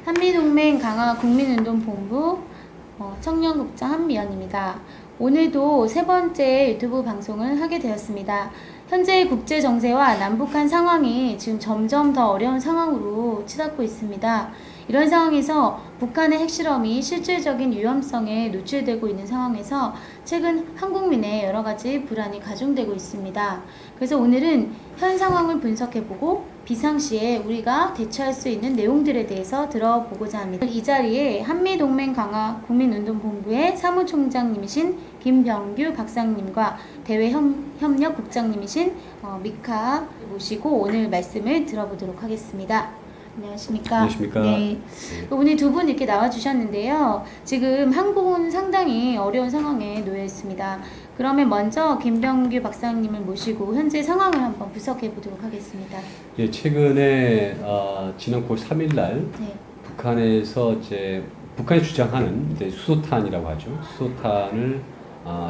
한미동맹 강화 국민운동본부 청년국장 한미연입니다. 오늘도 세 번째 유튜브 방송을 하게 되었습니다. 현재 국제 정세와 남북한 상황이 지금 점점 더 어려운 상황으로 치닫고 있습니다. 이런 상황에서 북한의 핵실험이 실질적인 위험성에 노출되고 있는 상황에서 최근 한국민의 여러 가지 불안이 가중되고 있습니다. 그래서 오늘은 현 상황을 분석해보고 비상시에 우리가 대처할 수 있는 내용들에 대해서 들어보고자 합니다. 이 자리에 한미동맹 강화 국민운동본부의 사무총장님이신 김병규 박사님과 대외협력국장님이신 미카 모시고 오늘 말씀을 들어보도록 하겠습니다. 안녕하십니까? 안녕하십니까? 네. 오늘 두 분 이렇게 나와주셨는데요. 지금 한국은 상당히 어려운 상황에 놓여 있습니다. 그러면 먼저 김병규 박사님을 모시고 현재 상황을 한번 분석해 보도록 하겠습니다. 예, 최근에 지난 9월 3일 날 네. 북한에서 북한이 주장하는 수소탄이라고 하죠.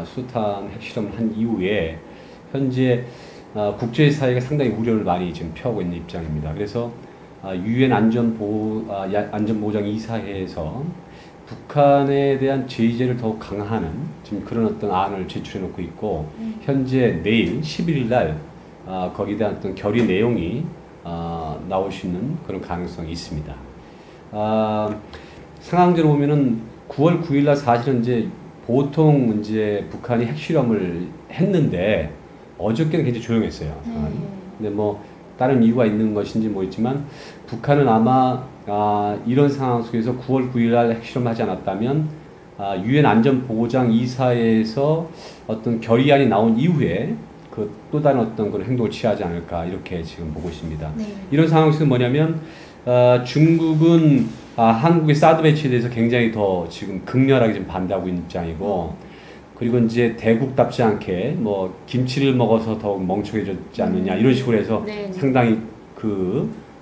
수소탄 핵실험을 한 이후에 현재 국제사회가 상당히 우려를 많이 지금 표하고 있는 입장입니다. 그래서 유엔 안전보장 이사회에서 북한에 대한 제재를 더욱 강화하는 지금 그런 어떤 안을 제출해 놓고 있고 현재 내일 11일 날 거기에 대한 어떤 결의 내용이 나올 수 있는 그런 가능성이 있습니다. 상황적으로 보면은 9월 9일 날 사실은 보통 북한이 핵실험을 했는데 어저께는 굉장히 조용했어요. 근데 다른 이유가 있는 것인지 모르겠지만 북한은 아마 이런 상황 속에서 9월 9일 날 핵실험을 하지 않았다면 유엔 안전보장 이사회에서 어떤 결의안이 나온 이후에 또 다른 어떤 그런 행동을 취하지 않을까 이렇게 지금 보고 있습니다. 네. 이런 상황에서 뭐냐면 중국은 한국의 사드 배치에 대해서 굉장히 더 지금 극렬하게 지금 반대하고 있는 입장이고 그리고 대국답지 않게 김치를 먹어서 더욱 멍청해졌지 않느냐 이런 식으로 해서 네. 상당히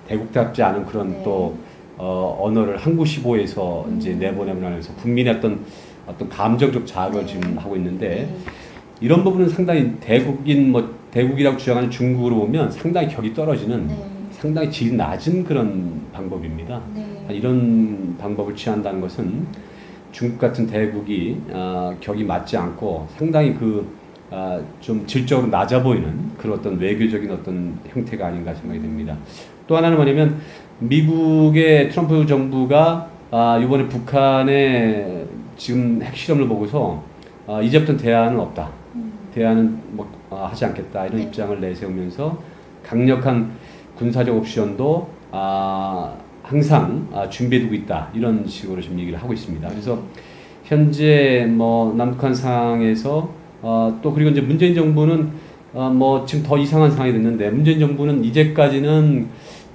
대국답지 않은 그런 네. 또 언어를 항구시보에서 내보내면서 국민의 어떤 감정적 자극을 지금 하고 있는데 이런 부분은 상당히 대국이라고 주장하는 중국으로 보면 상당히 격이 떨어지는 상당히 질이 낮은 그런 방법입니다. 이런 방법을 취한다는 것은 중국 같은 대국이 격이 맞지 않고 상당히 좀 질적으로 낮아 보이는 그런 어떤 외교적인 어떤 형태가 아닌가 생각이 됩니다. 또 하나는 뭐냐면 미국의 트럼프 정부가 이번에 북한의 지금 핵실험을 보고서 이제부터는 대화는 없다. 대화는 하지 않겠다. 이런 입장을 내세우면서 강력한 군사적 옵션도 항상 준비해두고 있다. 이런 식으로 지금 얘기를 하고 있습니다. 그래서 현재 남북한 상황에서 또 그리고 문재인 정부는 지금 더 이상한 상황이 됐는데 문재인 정부는 이제까지는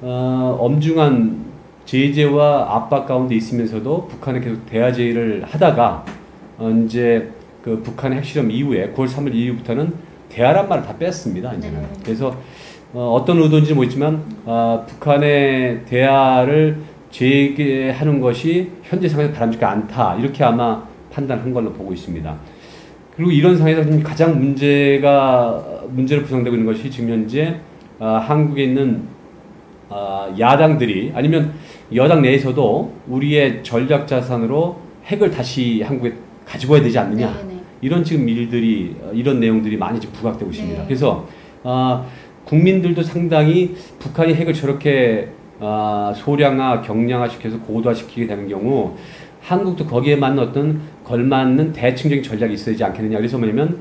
엄중한 제재와 압박 가운데 있으면서도 북한에 계속 대화 제의를 하다가 그 북한의 핵실험 이후에 9월 3일 이후부터는 대화란 말을 다 뺐습니다. 이제는. 그래서 어떤 의도인지 모르겠지만 북한의 대화를 재개하는 것이 현재 상황에서 바람직하지 않다 이렇게 아마 판단한 걸로 보고 있습니다. 그리고 이런 상황에서 가장 문제로 구성되고 있는 것이 지금 현재 한국에 있는 야당들이 아니면 여당 내에서도 우리의 전략 자산으로 핵을 다시 한국에 가지고 와야 되지 않느냐 이런 지금 이런 내용들이 많이 지금 부각되고 있습니다. 그래서 국민들도 상당히 북한이 핵을 저렇게 소량화, 경량화 시켜서 고도화시키게 되는 경우 한국도 거기에 맞는 걸맞는 대칭적인 전략이 있어야지 않겠느냐. 그래서 뭐냐면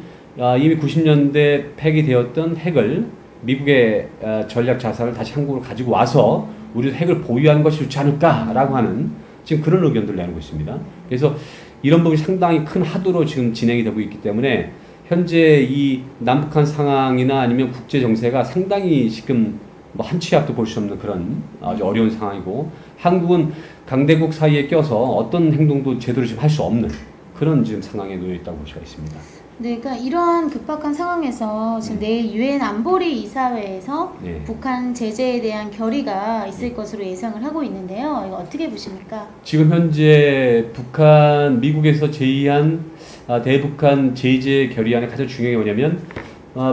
이미 90년대 폐기되었던 핵을 미국의 전략 자산을 다시 한국으로 가지고 와서 우리도 핵을 보유하는 것이 좋지 않을까라고 하는 지금 그런 의견들을 내놓고 있습니다. 그래서 이런 부분이 상당히 큰 하도로 지금 진행이 되고 있기 때문에 현재 이 남북한 상황이나 아니면 국제 정세가 상당히 지금 한치 앞도 볼 수 없는 그런 아주 어려운 상황이고 한국은 강대국 사이에 껴서 어떤 행동도 제대로 지금 할 수 없는 그런 지금 상황에 놓여 있다고 볼 수가 있습니다. 네, 그러니까 이러한 급박한 상황에서 지금 내일 유엔 안보리 이사회에서 북한 제재에 대한 결의가 있을 것으로 예상을 하고 있는데요. 이거 어떻게 보십니까? 지금 현재 미국에서 제의한 대북한 제재 결의안의 가장 중요한 게 뭐냐면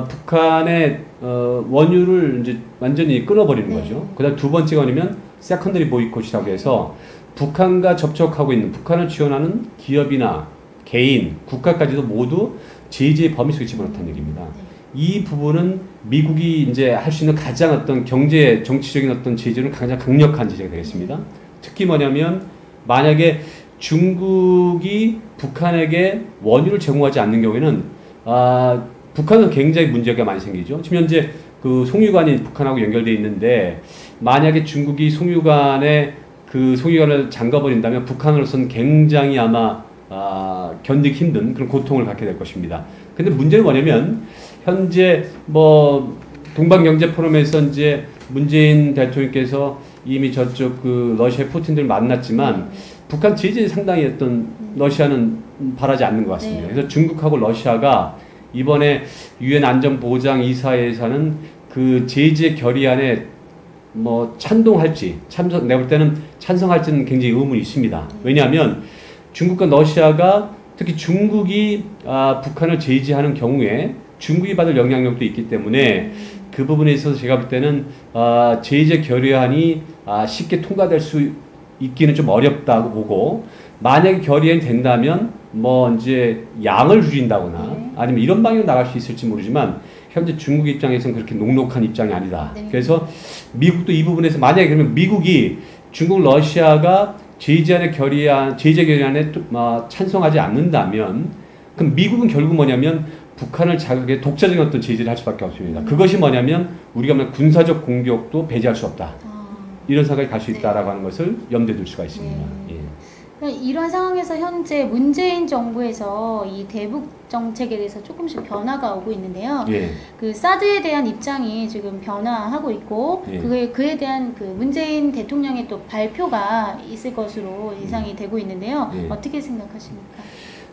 북한의 원유를 완전히 끊어버리는 거죠. 그다음 두 번째가 뭐냐면 세컨더리 보이콧이라고 해서 북한과 접촉하고 있는 북한을 지원하는 기업이나 개인, 국가까지도 모두 제재의 범위 속에 집어넣다는 얘기입니다. 이 부분은 미국이 이제 할 수 있는 가장 어떤 경제, 정치적인 어떤 제재는 가장 강력한 제재가 되겠습니다. 특히 뭐냐면 만약에 중국이 북한에게 원유를 제공하지 않는 경우에는 북한은 굉장히 문제가 많이 생기죠. 지금 현재 그 송유관이 북한하고 연결되어 있는데 만약에 중국이 송유관에 그 송유관을 잠가버린다면 북한으로서는 굉장히 아마 견디기 힘든 그런 고통을 갖게 될 것입니다. 근데 문제는 뭐냐면 현재 뭐 동방경제 포럼에서 이제 문재인 대통령께서 이미 저쪽 그 러시아 푸틴들 만났지만 북한 제재에 상당히 어떤 러시아는 바라지 않는 것 같습니다. 그래서 중국하고 러시아가 이번에 유엔 안전보장 이사회에서는 그 제재 결의안에 뭐 내가 볼 때는 찬성할지는 굉장히 의문이 있습니다. 왜냐하면 중국과 러시아가 특히 중국이 북한을 제재하는 경우에 중국이 받을 영향력도 있기 때문에 그 부분에 있어서 제가 볼 때는 제재 결의안이 쉽게 통과될 수 있기는 좀 어렵다고 보고 만약에 결의안이 된다면 뭐 이제 양을 줄인다거나 아니면 이런 방향으로 나갈 수 있을지 모르지만 현재 중국 입장에서는 그렇게 녹록한 입장이 아니다. 그래서 미국도 이 부분에서 만약에 그러면 미국이 중국, 러시아가 제재 결의안에 찬성하지 않는다면 그럼 미국은 결국 뭐냐면 북한을 자극해 독자적인 어떤 제재를 할 수밖에 없습니다. 그것이 뭐냐면 우리가 말하는 군사적 공격도 배제할 수 없다. 이런 생각이 갈 수 있다라고 하는 것을 염두에 둘 수가 있습니다. 이런 상황에서 현재 문재인 정부에서 이 대북 정책에 대해서 조금씩 변화가 오고 있는데요. 그 사드에 대한 입장이 지금 변화하고 있고 그에 대한 그 문재인 대통령의 또 발표가 있을 것으로 예상이 되고 있는데요. 어떻게 생각하십니까?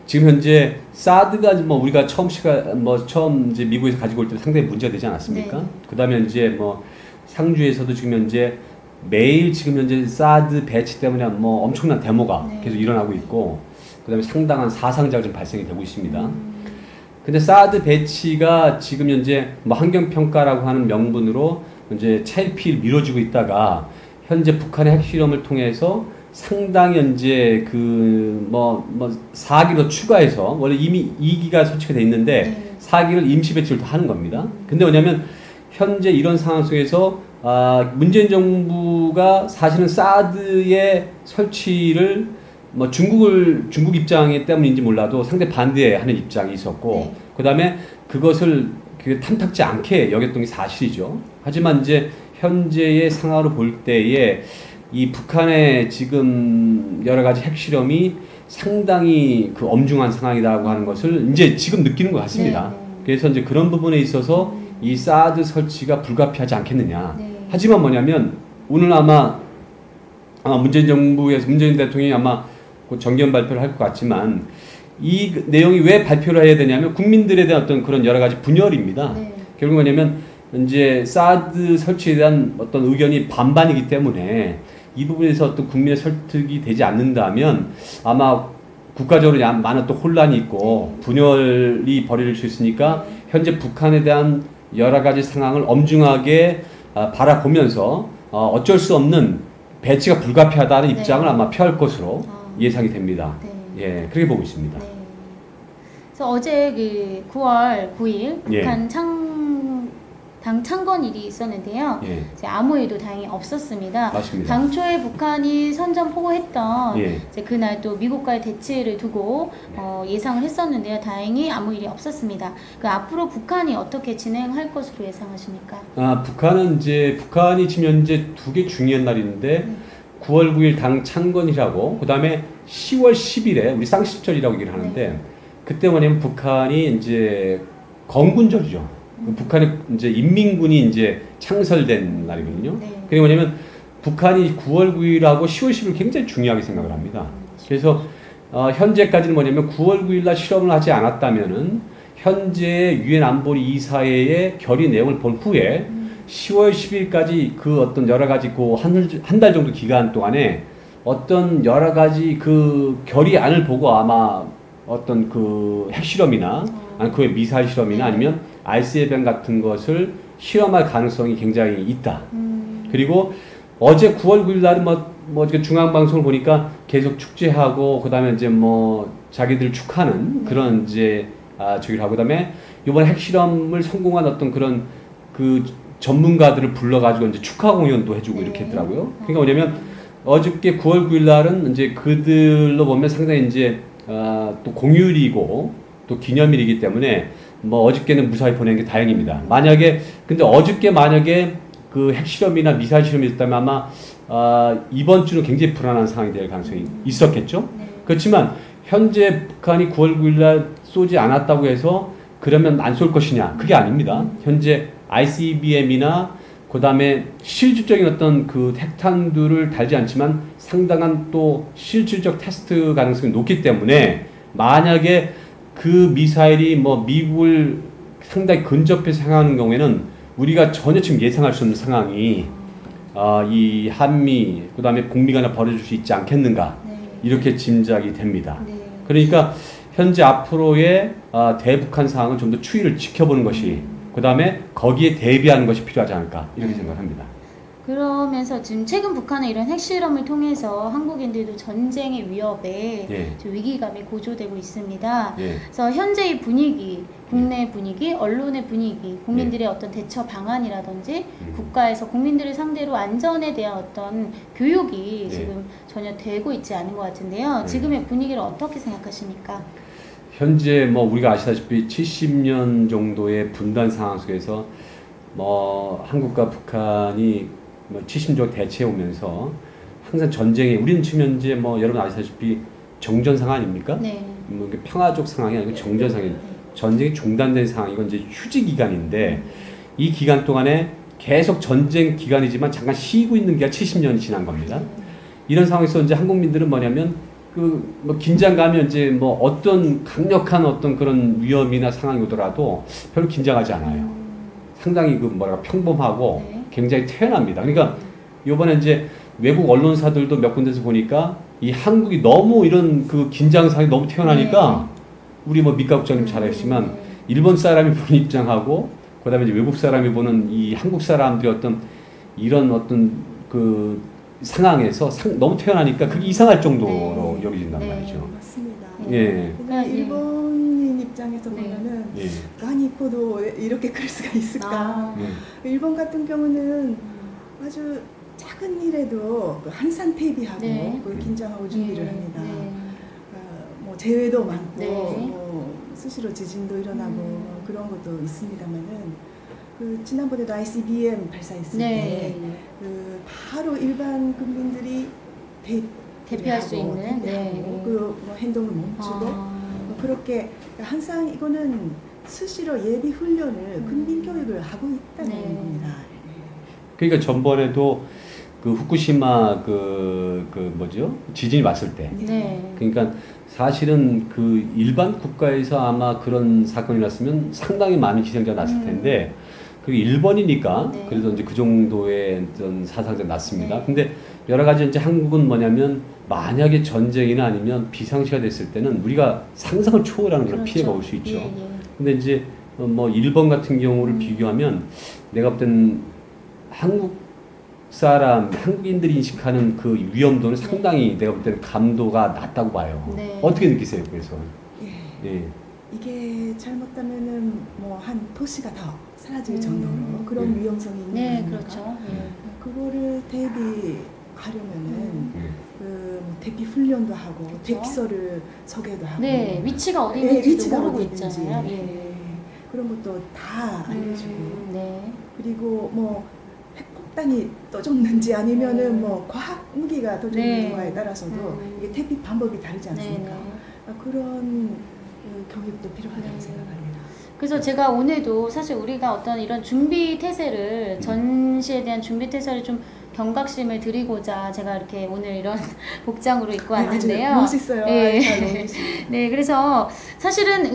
지금 현재 사드가 뭐 우리가 처음 이제 미국에서 가지고 올 때 상당히 문제가 되지 않았습니까? 그다음에 이제 뭐 상주에서도 지금 현재 매일 지금 현재 사드 배치 때문에 뭐 엄청난 데모가 계속 일어나고 있고 그다음에 상당한 사상자가 좀 발생이 되고 있습니다. 근데 사드 배치가 지금 현재 뭐 환경평가라고 하는 명분으로 이제 차일피일 미뤄지고 있다가 현재 북한의 핵실험을 통해서 상당히 현재 그 4기를 더 추가해서 원래 이미 2기가 설치가 돼 있는데 4기를 임시 배치를 더 하는 겁니다. 근데 뭐냐면 현재 이런 상황 속에서 문재인 정부가 사실은 사드의 설치를 뭐 중국 입장 때문인지 몰라도 상당히 반대하는 입장이 있었고 그 다음에 그것을 탐탁지 않게 여겼던 게 사실이죠. 하지만 이제 현재의 상황으로 볼 때에 이 북한의 지금 여러 가지 핵실험이 상당히 그 엄중한 상황이라고 하는 것을 이제 지금 느끼는 것 같습니다. 그래서 이제 그런 부분에 있어서 이 사드 설치가 불가피하지 않겠느냐. 하지만 뭐냐면 오늘 아마 문재인 대통령이 아마 곧 정견 발표를 할 것 같지만 이 내용이 왜 발표를 해야 되냐면 국민들에 대한 어떤 그런 여러 가지 분열입니다. 결국 뭐냐면 이제 사드 설치에 대한 어떤 의견이 반반이기 때문에 이 부분에서 어떤 국민의 설득이 되지 않는다면 아마 국가적으로 많은 또 혼란이 있고 분열이 벌어질 수 있으니까 현재 북한에 대한 여러 가지 상황을 엄중하게 바라보면서 어쩔 수 없는 배치가 불가피하다는 입장을 아마 표할 것으로 예상이 됩니다. 예, 그렇게 보고 있습니다. 그래서 어제 그 9월 9일 북한 당 창건일이 있었는데요. 이제 아무 일도 다행히 없었습니다. 맞습니다. 당초에 북한이 선전포고했던 이제 그날 또 미국과의 대치를 두고 예상을 했었는데요. 다행히 아무 일이 없었습니다. 그 앞으로 북한이 어떻게 진행할 것으로 예상하십니까? 북한이 지금 현재 두 개 중요한 날이 있는데 9월 9일 당 창건이라고 그다음에 10월 10일에 우리 쌍십절이라고 얘기를 하는데 그때 뭐냐면 북한이 이제 건군절이죠. 북한의 이제 인민군이 이제 창설된 날이거든요. 그게 뭐냐면 북한이 9월 9일하고 10월 10일 굉장히 중요하게 생각을 합니다. 그래서 현재까지는 뭐냐면 9월 9일날 실험을 하지 않았다면은 현재 유엔 안보리 이사회의 결의 내용을 본 후에 10월 10일까지 그 어떤 여러 가지 그 한 달 정도 기간 동안에 어떤 여러 가지 그 결의안을 보고 아마 어떤 그 핵실험이나 아니면 그 미사일 실험이나 아니면 ICBM 같은 것을 실험할 가능성이 굉장히 있다. 그리고 어제 9월 9일 날은 이렇게 중앙방송을 보니까 계속 축제하고, 그 다음에 이제 자기들 축하는 그런 이제, 저기를 하고, 그 다음에 이번에 핵실험을 성공한 어떤 그런 그 전문가들을 불러가지고 이제 축하 공연도 해주고 이렇게 했더라고요. 그러니까 뭐냐면, 어저께 9월 9일 날은 이제 그들로 보면 상당히 이제, 또 공휴일이고, 또 기념일이기 때문에, 어저께는 무사히 보낸 게 다행입니다. 근데 어저께 만약에 그 핵실험이나 미사일 실험이 있었다면 아마 이번 주는 굉장히 불안한 상황이 될 가능성이 있었겠죠. 네. 그렇지만 현재 북한이 9월 9일 날 쏘지 않았다고 해서 그러면 안 쏠 것이냐? 그게 아닙니다. 현재 ICBM이나 그 다음에 실질적인 어떤 그 핵탄두를 달지 않지만 상당한 또 실질적 테스트 가능성이 높기 때문에 만약에 그 미사일이 미국을 상당히 근접해서 향하는 경우에는 우리가 전혀 지금 예상할 수 없는 상황이 이 한미 그 다음에 북미 간에 벌어질 수 있지 않겠는가 네. 이렇게 짐작이 됩니다. 네. 그러니까 현재 앞으로의 대북한 상황은 좀 더 추이를 지켜보는 것이 그 다음에 거기에 대비하는 것이 필요하지 않을까 이렇게 생각합니다. 그러면서 지금 최근 북한의 이런 핵실험을 통해서 한국인들도 전쟁의 위협에 예. 좀 위기감이 고조되고 있습니다. 예. 그래서 현재의 분위기, 국내 분위기, 언론의 분위기, 국민들의 어떤 대처 방안이라든지 국가에서 국민들을 상대로 안전에 대한 어떤 교육이 지금 전혀 되고 있지 않은 것 같은데요. 지금의 분위기를 어떻게 생각하십니까? 현재 우리가 아시다시피 70년 정도의 분단 상황 속에서 한국과 북한이 70년 대치해 오면서 항상 전쟁에 우리는 지금 현재 여러분 아시다시피 정전 상황 아닙니까? 네. 평화적 상황이 아니고 정전 상황이 전쟁이 중단된 상황 이건 이제 휴지 기간인데 이 기간 동안에 계속 전쟁 기간이지만 잠깐 쉬고 있는 게 70년이 지난 겁니다. 이런 상황에서 이제 한국민들은 뭐냐면 긴장감이 이제 어떤 강력한 어떤 그런 위험이나 상황이 오더라도 별로 긴장하지 않아요. 상당히 평범하고 네. 굉장히 태연합니다. 그러니까 요번에 이제 외국 언론사들도 몇 군데서 보니까 이 한국이 너무 이런 그 긴장 상황이 너무 태연하니까 우리 미카 국장님 잘하시지만 일본 사람이 보는 입장하고 그다음에 이제 외국 사람이 보는 이 한국 사람들의 어떤 이런 어떤 그 상황에서 너무 태연하니까 그게 이상할 정도로 여겨진단 말이죠. 맞습니다. 예. 근데 일본인 입장에서 보면은 가니코도 이렇게 그럴 수가 있을까? 일본 같은 경우는 아주 작은 일에도 한산 대비하고 긴장하고 준비를 합니다. 재해도 많고 수시로 지진도 일어나고 그런 것도 있습니다만은 지난번에도 ICBM 발사했을 때 바로 일반 국민들이 대피할 수 있는 행동을 멈추고 그렇게 항상 이거는 수시로 예비 훈련을 국민 교육을 하고 있다는 겁니다. 그러니까 전번에도 그 후쿠시마 지진이 왔을 때 그러니까 사실은 그 일반 국가에서 아마 그런 사건이 났으면 상당히 많은 희생자가 났을 텐데 그게 일본이니까 그래서 이제 그 정도의 어떤 사상자가 났습니다. 근데 여러 가지 이제 한국은 뭐냐면 만약에 전쟁이나 아니면 비상시가 됐을 때는 우리가 상상을 초월하는 그런 피해가 올 수 있죠. 근데 이제 일본 같은 경우를 비교하면 내가 볼 때는 한국인들이 인식하는 그 위험도는 상당히 내가 볼 때는 감도가 낮다고 봐요. 어떻게 느끼세요, 그래서? 이게 잘못하면은 한 도시가 더 사라질 정도로 그런 위험성이 있는 거니까 그렇죠. 그거를 대비하려면은 대피 훈련도 하고 대피소를 소개도 하고 위치가 어디 있는지도 모르고 있잖아요. 그런 것도 다 알려주고 그리고 핵폭탄이 떠졌는지 아니면은 과학 무기가 떠졌는지에 따라서도 이게 대피 방법이 다르지 않습니까? 그런 교육도 필요하다고 생각합니다. 그래서 제가 오늘도 사실 우리가 어떤 이런 준비 태세를 전시에 대한 준비 태세를 좀 경각심을 드리고자 제가 이렇게 오늘 이런 복장으로 입고 왔는데요. 멋있어요. 네, 그래서 사실은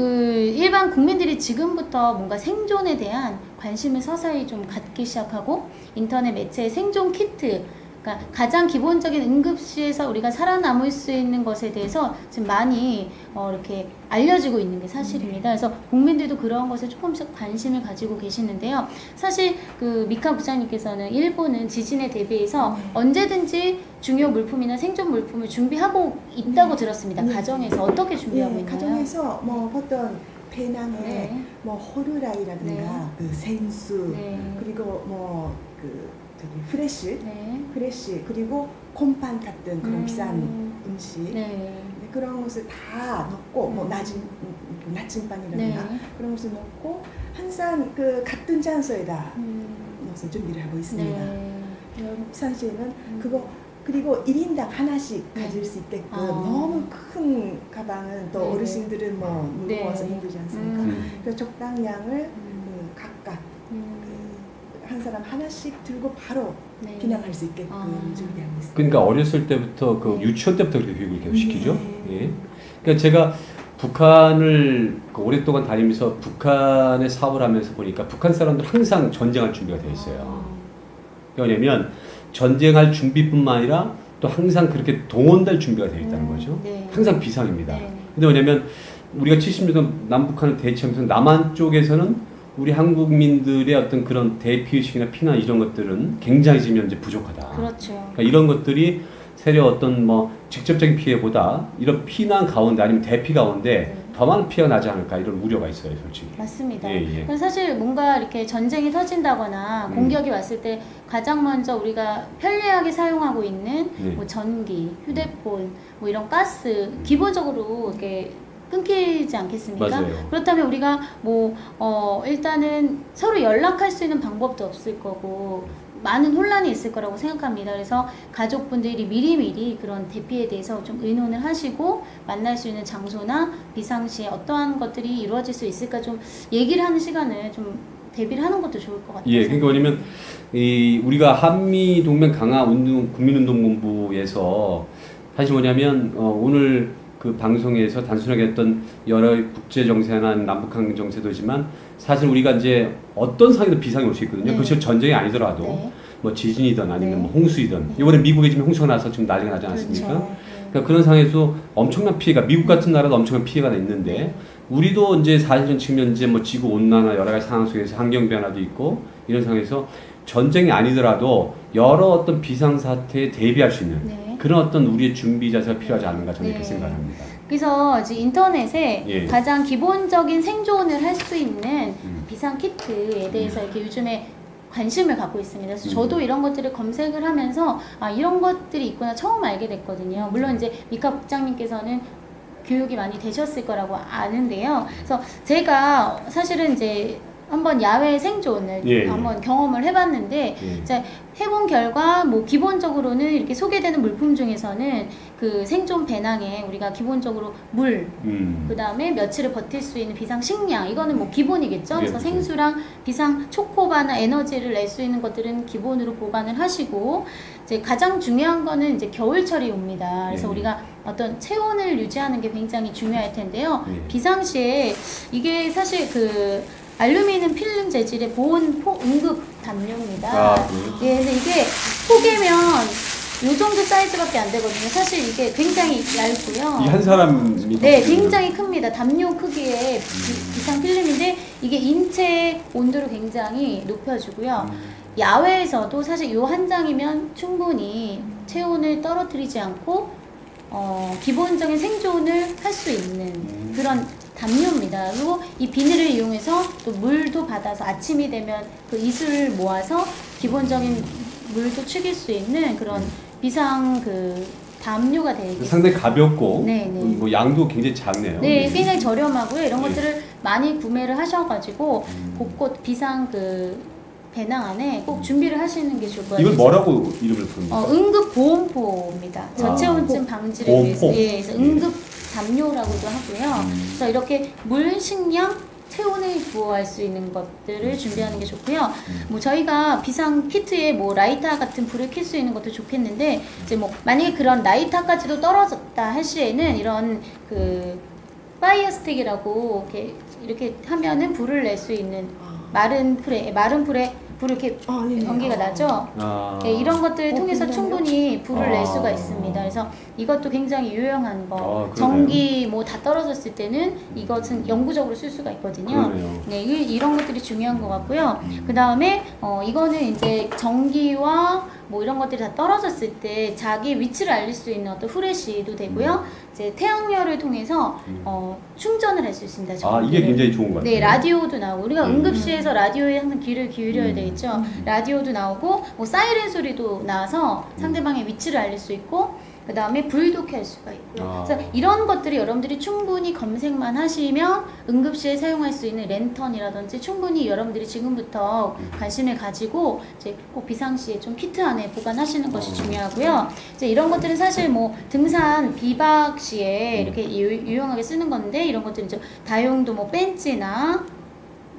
일반 국민들이 지금부터 뭔가 생존에 대한 관심을 서서히 좀 갖기 시작하고 인터넷 매체의 생존 키트 그러니까 가장 기본적인 응급시에서 우리가 살아남을 수 있는 것에 대해서 지금 많이 이렇게 알려지고 있는 게 사실입니다. 그래서 국민들도 그런 것에 조금씩 관심을 가지고 계시는데요. 사실 그 미카 부장님께서는 일본은 지진에 대비해서 언제든지 중요 물품이나 생존 물품을 준비하고 있다고 들었습니다. 가정에서 어떻게 준비하고 있나요? 가정에서 뭐 어떤 배낭에 네. 뭐 호루라기라든가 네. 그 생수 네. 그리고 뭐 그 프레쉬 네. 그리고 곰팡 같은 그런 비싼 음식 네. 그런 것을 다 넣고 뭐 나침반이라든가 네. 그런 것을 넣고 항상 그 같은 장소에다 넣어서 준비를 하고 있습니다. 네. 비상시에는 그거 그리고 1인당 하나씩 네. 가질 수 있게끔 아. 너무 큰 가방은 또 네. 어르신들은 뭐 네. 무거워서 힘들지 않습니까? 그래서 적당량을 각각 한 사람 하나씩 들고 바로 네. 비난할 수 있게끔 준비하고 있습니다. 그러니까 어렸을 때부터 그 네. 유치원 때부터 그렇게 교육을 계속 시키죠. 네. 예. 그러니까 제가 북한을 그 오랫동안 다니면서 북한의 사업을 하면서 보니까 북한 사람들 항상 전쟁할 준비가 되어 있어요. 왜냐면 전쟁할 준비뿐만 아니라 또 항상 그렇게 동원될 준비가 되어 있다는 거죠. 네. 항상 비상입니다. 네. 근데 왜냐면 우리가 70년대 남북한을 대치하면서 남한 쪽에서는 우리 한국민들의 어떤 그런 대피의식이나 피난 이런 것들은 굉장히 지금 현재 부족하다. 그렇죠. 그러니까 이런 것들이 세려 어떤 뭐 직접적인 피해보다 이런 피난 가운데 아니면 대피 가운데 더 많은 피해가 나지 않을까 이런 우려가 있어요, 솔직히. 맞습니다. 예, 예. 사실 뭔가 이렇게 전쟁이 터진다거나 공격이 왔을 때 가장 먼저 우리가 편리하게 사용하고 있는 네. 뭐 전기, 휴대폰, 뭐 이런 가스 기본적으로 이렇게 끊기지 않겠습니까? 맞아요. 그렇다면 우리가 뭐 일단은 서로 연락할 수 있는 방법도 없을 거고 많은 혼란이 있을 거라고 생각합니다. 그래서 가족분들이 미리미리 그런 대피에 대해서 좀 의논을 하시고 만날 수 있는 장소나 비상시에 어떠한 것들이 이루어질 수 있을까 좀 얘기를 하는 시간을 좀 대비를 하는 것도 좋을 것 같아요. 예, 그러니까 왜냐면 우리가 한미 동맹 강화 국민운동본부에서 사실 뭐냐면 오늘 그 방송에서 단순하게 어떤 여러 국제 정세나 남북한 정세도지만 사실 우리가 이제 어떤 상황에도 비상이 올 수 있거든요. 네. 그것이 전쟁이 아니더라도 네. 뭐 지진이든 아니면 네. 뭐 홍수이든 네. 이번에 미국에 지금 홍수가 나서 지금 난리가 나지 않았습니까? 그렇죠. 그러니까 그런 상황에서 엄청난 피해가 미국 같은 나라도 엄청난 피해가 있는데 우리도 이제 사실은 지금 현재 뭐 지구 온난화 여러 가지 상황 속에서 환경 변화도 있고 이런 상황에서 전쟁이 아니더라도 여러 어떤 비상 사태에 대비할 수 있는 네. 그런 어떤 우리의 준비 자세가 필요하지 않은가 저는 네. 이렇게 생각합니다. 그래서 이제 인터넷에 예. 가장 기본적인 생존을 할 수 있는 비상 키트에 대해서 이렇게 요즘에 관심을 갖고 있습니다. 그래서 저도 이런 것들을 검색을 하면서 아 이런 것들이 있구나 처음 알게 됐거든요. 물론 이제 미카 국장님께서는 교육이 많이 되셨을 거라고 아는데요. 그래서 제가 사실은 이제 한번 야외 생존을 예, 한번 경험을 해봤는데 예. 이제 해본 결과 뭐 기본적으로는 이렇게 소개되는 물품 중에서는 그 생존 배낭에 우리가 기본적으로 물, 그 다음에 며칠을 버틸 수 있는 비상 식량 이거는 뭐 기본이겠죠. 그래서 그렇죠. 생수랑 비상 초코바나 에너지를 낼 수 있는 것들은 기본으로 보관을 하시고 이제 가장 중요한 거는 이제 겨울철이 옵니다. 그래서 예. 우리가 어떤 체온을 유지하는 게 굉장히 중요할 텐데요. 예. 비상시에 이게 사실 그 알루미늄 필름 재질의 보온 응급 담요입니다. 아, 예, 근데 이게 포개면 요 정도 사이즈밖에 안 되거든요. 사실 이게 굉장히 얇고요. 이 한 사람이 네, 굉장히 큽니다. 담요 크기의 비상 필름인데 이게 인체 온도를 굉장히 높여주고요. 야외에서도 사실 요 한 장이면 충분히 체온을 떨어뜨리지 않고 기본적인 생존을 할 수 있는 그런 담요입니다. 그리고 이 비닐을 이용해서 또 물도 받아서 아침이 되면 그 이슬을 모아서 기본적인 물도 축일 수 있는 그런 비상 그 담요가 되겠습니다. 상당히 가볍고 네, 네. 뭐 양도 굉장히 작네요. 네, 굉장히 저렴하고요. 이런 네. 것들을 많이 구매를 하셔가지고 곳곳 비상 그 배낭 안에 꼭 준비를 하시는 게 좋을 것 같아요. 이걸 뭐라고 이름을 부릅니까? 응급 보온포입니다. 저체온증 방지를 보온포. 위해서 예, 그래서 응급 담요라고도 하고요. 그래서 이렇게 물, 식량, 체온을 부어할 수 있는 것들을 준비하는 게 좋고요. 뭐 저희가 비상 키트에 뭐 라이터 같은 불을 켤 수 있는 것도 좋겠는데 이제 뭐 만약에 그런 라이터까지도 떨어졌다 할 시에는 이런 그 파이어 스틱이라고 이렇게 하면은 불을 낼 수 있는 마른 풀에 불을 이렇게 네. 연기가 나죠. 네, 이런 것들을 통해서 충분히 불을 낼 수가 있습니다. 그래서 이것도 굉장히 유용한 거. 전기 뭐 다 떨어졌을 때는 이것은 영구적으로 쓸 수가 있거든요. 네, 이런 것들이 중요한 것 같고요. 그 다음에 이거는 이제 전기와 뭐 이런 것들이 다 떨어졌을 때 자기 위치를 알릴 수 있는 어떤 후레쉬도 되고요. 이제 태양열을 통해서 충전을 할 수 있습니다. 이게 굉장히 좋은 것 같아요. 네, 라디오도 나오고 우리가 응급실에서 라디오에 항상 귀를 기울여야 되겠죠. 라디오도 나오고 뭐 사이렌 소리도 나와서 상대방의 위치를 알릴 수 있고 그 다음에 불도 켤 수가 있고요. 그래서 이런 것들이 여러분들이 충분히 검색만 하시면 응급실에 사용할 수 있는 랜턴이라든지 충분히 여러분들이 지금부터 관심을 가지고 이제 꼭 비상시에 좀 키트 안에 보관하시는 것이 중요하고요. 이제 이런 것들은 사실 뭐 등산 비박 시에 이렇게 유용하게 쓰는 건데 이런 것들은 이제 다용도 뭐 벤치나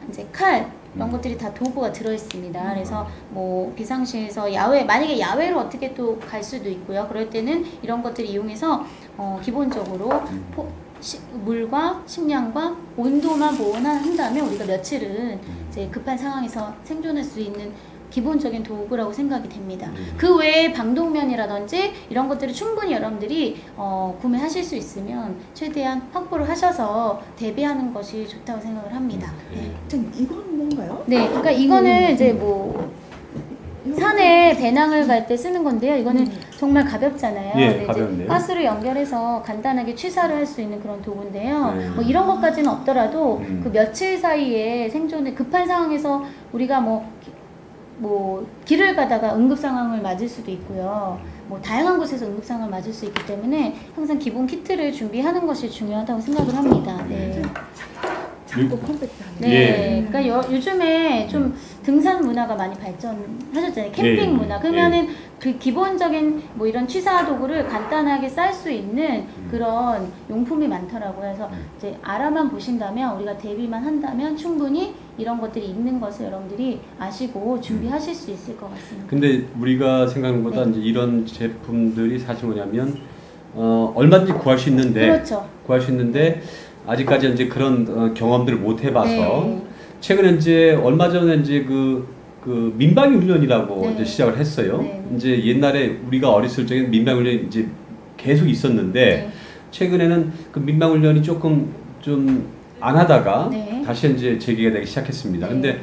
이제 칼 이런 것들이 다 도구가 들어있습니다. 그래서 뭐 비상시에서 만약에 야외로 어떻게 또 갈 수도 있고요. 그럴 때는 이런 것들을 이용해서 기본적으로 물과 식량과 온도만 보온한다면 우리가 며칠은 이제 급한 상황에서 생존할 수 있는 기본적인 도구라고 생각이 됩니다. 그 외에 방독면이라든지 이런 것들을 충분히 여러분들이 구매하실 수 있으면 최대한 확보를 하셔서 대비하는 것이 좋다고 생각을 합니다. 이건 뭔가요? 네, 그러니까 이거는 이제 뭐 산에 배낭을 갈 때 쓰는 건데요. 이거는 정말 가볍잖아요. 예, 가볍네요. 가스로 연결해서 간단하게 취사를 할 수 있는 그런 도구인데요. 뭐 이런 것까지는 없더라도 그 며칠 사이에 생존에 급한 상황에서 우리가 뭐 길을 가다가 응급 상황을 맞을 수도 있고요. 뭐 다양한 곳에서 응급 상황을 맞을 수 있기 때문에 항상 기본 키트를 준비하는 것이 중요하다고 생각을 합니다. 네. 작고 컴팩트하네요. 네, 그러니까 요즘에 좀 등산 문화가 많이 발전하셨잖아요. 캠핑 문화. 그러면은 그 기본적인 뭐 이런 취사 도구를 간단하게 쌀 수 있는 그런 용품이 많더라고요. 그래서 이제 알아만 보신다면 우리가 대비만 한다면 충분히 이런 것들이 있는 것을 여러분들이 아시고 준비하실 수 있을 것 같습니다. 근데 우리가 생각하는 것보다 이제 이런 제품들이 사실 뭐냐면 얼마든지 구할 수 있는데 그렇죠. 구할 수 있는데 아직까지 이제 그런 경험들을 못 해봐서 최근에 이제 얼마 전에 이제 그 민방위 훈련이라고 이제 시작을 했어요. 이제 옛날에 우리가 어렸을 적에 민방위 훈련이 이제 계속 있었는데 최근에는 그 민방위 훈련이 조금 좀 안 하다가 다시 이제 재개가 되기 시작했습니다. 근데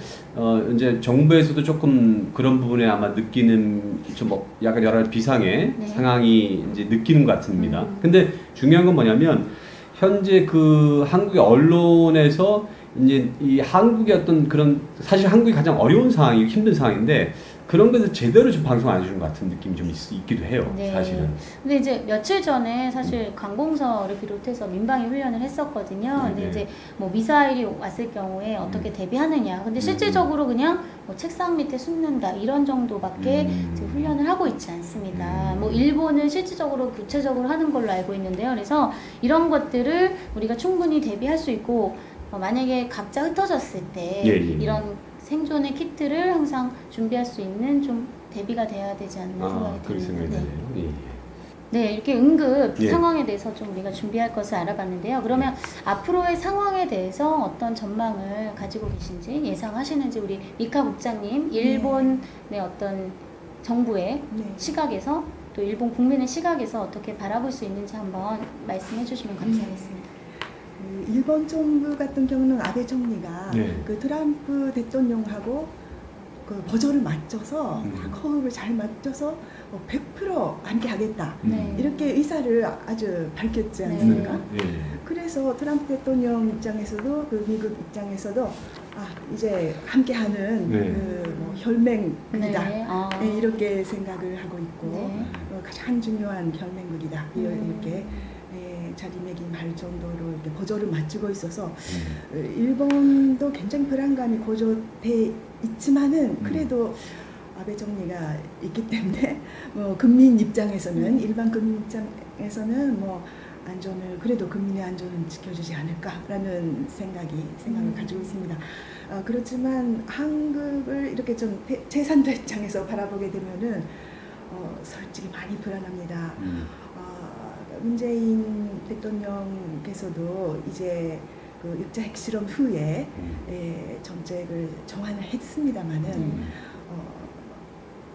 이제 정부에서도 조금 그런 부분에 아마 느끼는 좀 약간 여러 가지 비상의 상황이 이제 느끼는 것 같습니다. 근데 중요한 건 뭐냐면 현재 그 한국의 언론에서 이제 이 한국의 어떤 그런 사실 한국이 가장 어려운 상황이고 힘든 상황인데 그런 것을 제대로 좀 방송 안 해주는 것 같은 느낌이 좀 있기도 해요. 사실은. 근데 이제 며칠 전에 사실 관공서를 비롯해서 민방위 훈련을 했었거든요. 근데 이제 뭐 미사일이 왔을 경우에 어떻게 대비하느냐. 근데 실질적으로 그냥 뭐 책상 밑에 숨는다 이런 정도밖에 이제 훈련을 하고 있지 않습니다. 뭐 일본은 실질적으로 구체적으로 하는 걸로 알고 있는데요. 그래서 이런 것들을 우리가 충분히 대비할 수 있고 만약에 각자 흩어졌을 때 이런 생존의 키트를 항상 준비할 수 있는 좀 대비가 돼야 되지 않나 생각이 듭니다. 네, 이렇게 응급 상황에 대해서 좀 우리가 준비할 것을 알아봤는데요. 그러면 앞으로의 상황에 대해서 어떤 전망을 가지고 계신지 예상하시는지 우리 미카 국장님, 일본의 어떤 정부의 시각에서 또 일본 국민의 시각에서 어떻게 바라볼 수 있는지 한번 말씀해 주시면 감사하겠습니다. 일본 정부 같은 경우는 아베 총리가 그 트럼프 대통령하고 그 버저를 맞춰서 호흡을 잘 맞춰서 100% 함께 하겠다 이렇게 의사를 아주 밝혔지 않습니까? 그래서 트럼프 대통령 입장에서도 그 미국 입장에서도 이제 함께하는 그 뭐 혈맹국이다 이렇게 생각을 하고 있고 가장 중요한 혈맹국이다 이렇게 자기네들말 정도로 이렇게 보조를 맞추고 있어서 일본도 굉장히 불안감이 고조돼 있지만은 그래도 아베 총리가 있기 때문에 뭐 국민 입장에서는 일반 국민 입장에서는 뭐 안전을 그래도 국민의 안전을 지켜주지 않을까라는 생각을 가지고 있습니다. 그렇지만 한국을 이렇게 좀 제3자 입장에서 바라보게 되면은 솔직히 많이 불안합니다. 문재인 대통령께서도 이제 그 육자 핵실험 후에 정책을 정한을 했습니다만은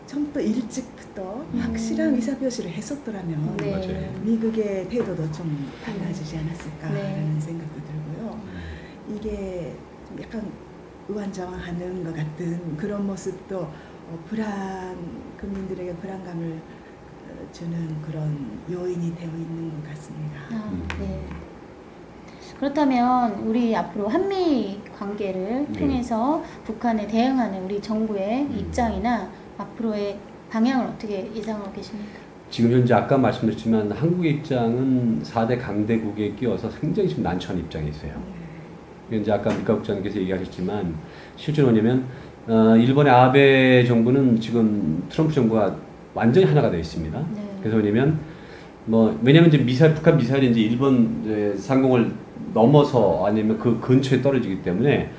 처음부터 일찍부터 확실한 의사표시를 했었더라면 네. 미국의 태도도 좀 달라지지 않았을까라는 네. 생각도 들고요. 이게 좀 약간 우왕좌왕하는 것 같은 그런 모습도 국민들에게 불안감을 주는 그런 요인이 되어 있는 것 같습니다. 네. 그렇다면 우리 앞으로 한미 관계를 통해서 북한에 대응하는 우리 정부의 입장이나 앞으로의 방향을 어떻게 예상하고 계십니까? 지금 현재 아까 말씀드렸지만 한국의 입장은 4대 강대국에 끼어서 굉장히 지금 난처한 입장에 있어요. 이제 아까 미카 국장님께서 얘기하셨지만 실제로 뭐냐면 일본의 아베 정부는 지금 트럼프 정부가 완전히 하나가 되어 있습니다. 네. 그래서 뭐냐면 왜냐면 이제 북한 미사일이 이제 일본 상공을 넘어서 아니면 그 근처에 떨어지기 때문에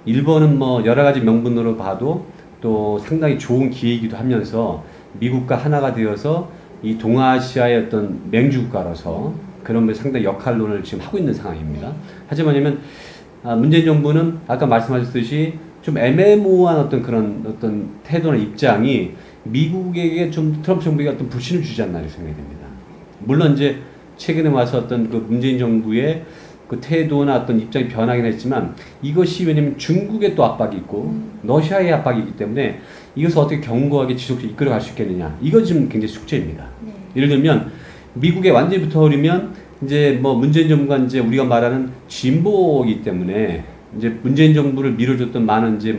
일본은 여러 가지 명분으로 봐도 또 상당히 좋은 기회이기도 하면서 미국과 하나가 되어서 이 동아시아의 어떤 맹주국가로서 그런 상당히 역할론을 지금 하고 있는 상황입니다. 하지만 뭐냐면 문재인 정부는 아까 말씀하셨듯이 좀 애매모호한 어떤 태도나 입장이 미국에게 좀 트럼프 정부에게 어떤 불신을 주지 않나 생각이 됩니다. 물론 이제 최근에 와서 어떤 그 문재인 정부의 그 태도나 어떤 입장이 변하긴 했지만 이것이 왜냐면 중국의 또 압박이 있고 러시아의 압박이 있기 때문에 이것을 어떻게 견고하게 지속적으로 이끌어갈 수 있겠느냐. 이거 지금 굉장히 숙제입니다. 네. 예를 들면 미국에 완전히 붙어버리면 이제 문재인 정부가 이제 우리가 말하는 진보이기 때문에 이제 문재인 정부를 밀어줬던 많은 이제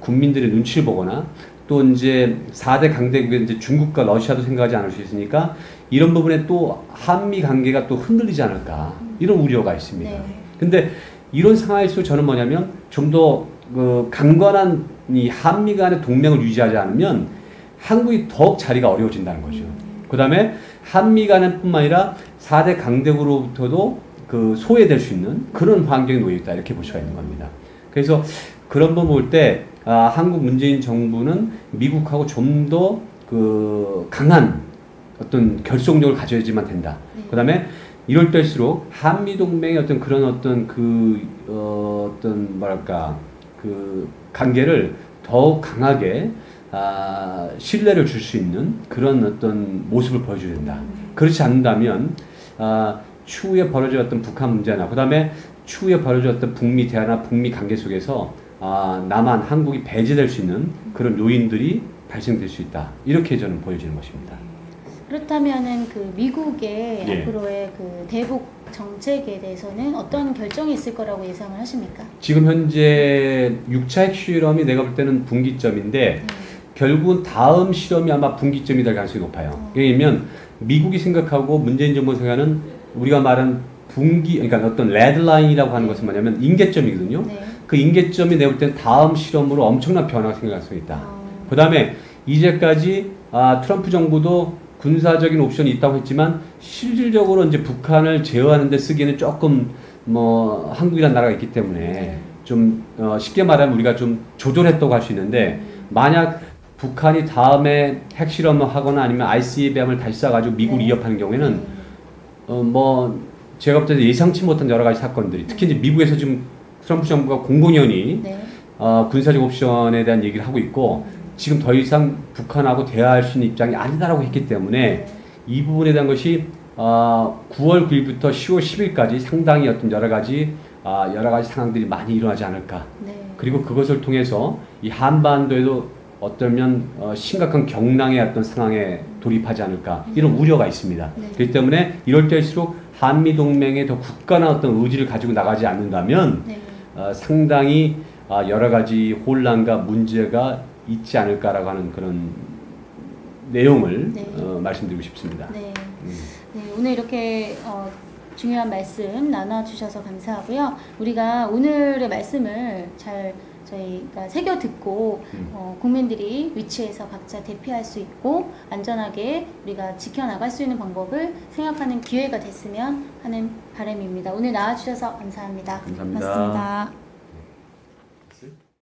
국민들의 눈치를 보거나 또 이제 4대 강대국의 이제 중국과 러시아도 생각하지 않을 수 있으니까 이런 부분에 또 한미 관계가 또 흔들리지 않을까 이런 우려가 있습니다. 네. 근데 이런 상황에서 저는 뭐냐면 좀 더 강건한 이 한미 간의 동맹을 유지하지 않으면 한국이 더욱 자리가 어려워진다는 거죠. 그 다음에 한미 간은 뿐만 아니라 4대 강대국으로부터도 소외될 수 있는 그런 환경에 놓여 있다 이렇게 볼 수가 있는 겁니다. 그래서 그런 거 볼 때 한국 문재인 정부는 미국하고 좀 더 강한 어떤 결속력을 가져야지만 된다. 네. 그 다음에 이럴 때일수록 한미 동맹의 어떤 그런 어떤 뭐랄까 관계를 더욱 강하게 신뢰를 줄 수 있는 그런 어떤 모습을 보여줘야 된다. 그렇지 않는다면 추후에 벌어졌던 북한 문제나 그 다음에 추후에 벌어졌던 북미 대화나 북미 관계 속에서 남한, 한국이 배제될 수 있는 그런 요인들이 발생될 수 있다. 이렇게 저는 보여지는 것입니다. 그렇다면은 미국의 예. 앞으로의 대북 정책에 대해서는 어떤 결정이 있을 거라고 예상을 하십니까? 지금 현재 6차 핵실험이 내가 볼 때는 분기점인데 결국은 다음 실험이 아마 분기점이 될 가능성이 높아요. 왜냐면 미국이 생각하고 문재인 정부 생각하는 우리가 말하는 그러니까 어떤 레드라인이라고 하는 것은 뭐냐면 임계점이거든요. 네. 그 임계점이 내가 볼 때는 다음 실험으로 엄청난 변화가 생길 가능성이 있다. 그 다음에 이제까지 트럼프 정부도 군사적인 옵션이 있다고 했지만 실질적으로 이제 북한을 제어하는 데 쓰기에는 조금 한국이라는 나라가 있기 때문에 좀 쉽게 말하면 우리가 좀 조절했다고 할 수 있는데 만약 북한이 다음에 핵실험을 하거나 아니면 ICBM을 다시 쏴가지고 미국을 위협하는 경우에는 제가 볼 때 예상치 못한 여러 가지 사건들이 특히 이제 미국에서 지금 트럼프 정부가 공공연히 군사적 옵션에 대한 얘기를 하고 있고 지금 더 이상 북한하고 대화할 수 있는 입장이 아니다라고 했기 때문에 이 부분에 대한 것이 9월 9일부터 10월 10일까지 상당히 어떤 여러 가지 상황들이 많이 일어나지 않을까. 그리고 그것을 통해서 이 한반도에도 어쩌면 심각한 경랑의 어떤 상황에 돌입하지 않을까 이런 우려가 있습니다. 그렇기 때문에 이럴 때일수록 한미 동맹의 더 굳건한 어떤 의지를 가지고 나가지 않는다면 상당히 여러 가지 혼란과 문제가 있지 않을까라고 하는 그런 내용을 말씀드리고 싶습니다. 네, 오늘 이렇게 중요한 말씀 나눠주셔서 감사하고요. 우리가 오늘의 말씀을 잘 저희가 새겨 듣고 국민들이 위치에서 각자 대피할 수 있고 안전하게 우리가 지켜나갈 수 있는 방법을 생각하는 기회가 됐으면 하는 바람입니다. 오늘 나와주셔서 감사합니다. 감사합니다. 고맙습니다.